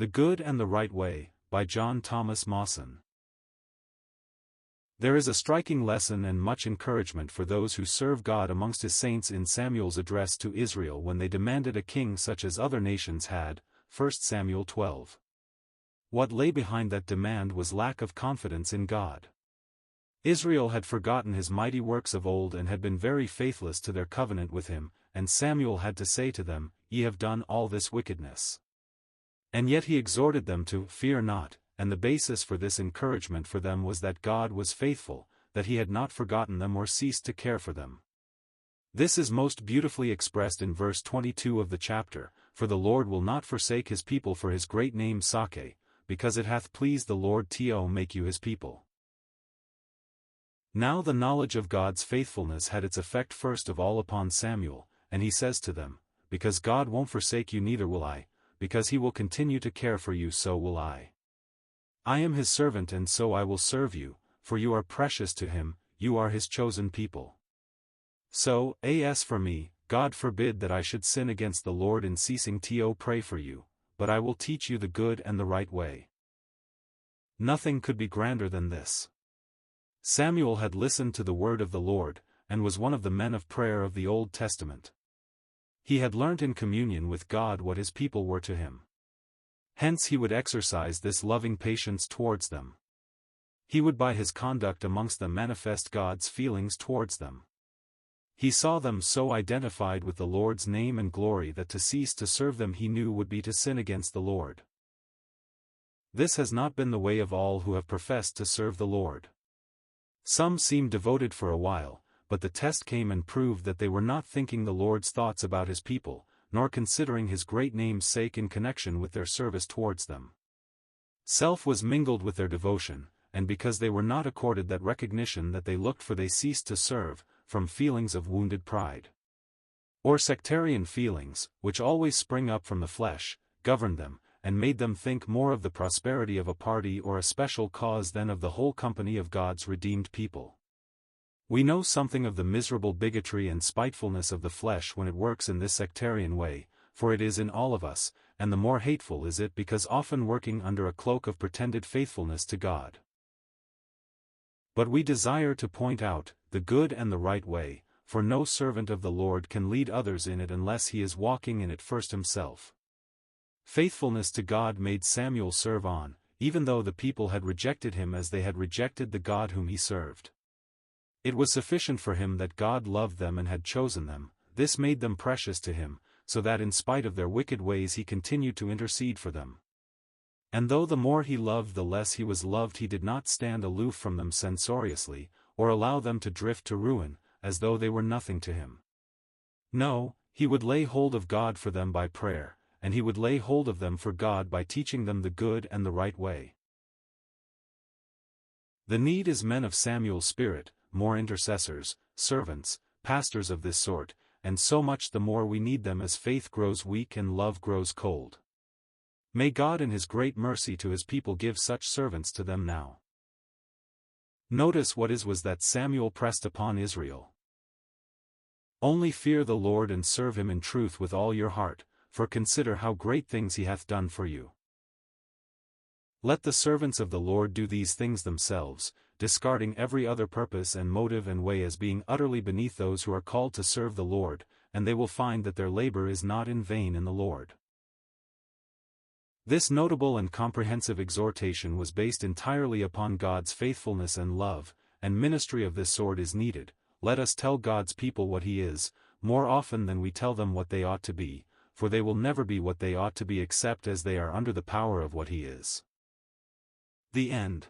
The Good and the Right Way, by John Thomas Mawson. There is a striking lesson and much encouragement for those who serve God amongst his saints in Samuel's address to Israel when they demanded a king such as other nations had, 1 Samuel 12. What lay behind that demand was lack of confidence in God. Israel had forgotten his mighty works of old and had been very faithless to their covenant with him, and Samuel had to say to them, "Ye have done all this wickedness." And yet he exhorted them to fear not, and the basis for this encouragement for them was that God was faithful, that he had not forgotten them or ceased to care for them. This is most beautifully expressed in verse 22 of the chapter, "For the Lord will not forsake his people for his great name sake, because it hath pleased the Lord to make you his people." Now the knowledge of God's faithfulness had its effect first of all upon Samuel, and he says to them, "Because God won't forsake you, neither will I, because he will continue to care for you, so will I. I am his servant, and so I will serve you, for you are precious to him, you are his chosen people. So, as for me, God forbid that I should sin against the Lord in ceasing to pray for you, but I will teach you the good and the right way." Nothing could be grander than this. Samuel had listened to the word of the Lord, and was one of the men of prayer of the Old Testament. He had learnt in communion with God what his people were to him. Hence he would exercise this loving patience towards them. He would by his conduct amongst them manifest God's feelings towards them. He saw them so identified with the Lord's name and glory that to cease to serve them he knew would be to sin against the Lord. This has not been the way of all who have professed to serve the Lord. Some seemed devoted for a while, but the test came and proved that they were not thinking the Lord's thoughts about his people, nor considering his great name's sake in connection with their service towards them. Self was mingled with their devotion, and because they were not accorded that recognition that they looked for, they ceased to serve, from feelings of wounded pride. Or sectarian feelings, which always spring up from the flesh, governed them, and made them think more of the prosperity of a party or a special cause than of the whole company of God's redeemed people. We know something of the miserable bigotry and spitefulness of the flesh when it works in this sectarian way, for it is in all of us, and the more hateful is it because often working under a cloak of pretended faithfulness to God. But we desire to point out the good and the right way, for no servant of the Lord can lead others in it unless he is walking in it first himself. Faithfulness to God made Samuel serve on, even though the people had rejected him as they had rejected the God whom he served. It was sufficient for him that God loved them and had chosen them. This made them precious to him, so that in spite of their wicked ways he continued to intercede for them. And though the more he loved the less he was loved, he did not stand aloof from them censoriously, or allow them to drift to ruin, as though they were nothing to him. No, he would lay hold of God for them by prayer, and he would lay hold of them for God by teaching them the good and the right way. The need is men of Samuel's spirit, more intercessors, servants, pastors of this sort, and so much the more we need them as faith grows weak and love grows cold. May God in his great mercy to his people give such servants to them now. Notice what was that Samuel pressed upon Israel. Only fear the Lord and serve him in truth with all your heart, for consider how great things he hath done for you. Let the servants of the Lord do these things themselves, discarding every other purpose and motive and way as being utterly beneath those who are called to serve the Lord, and they will find that their labor is not in vain in the Lord. This notable and comprehensive exhortation was based entirely upon God's faithfulness and love, and ministry of this sort is needed. Let us tell God's people what he is, more often than we tell them what they ought to be, for they will never be what they ought to be except as they are under the power of what he is. The end.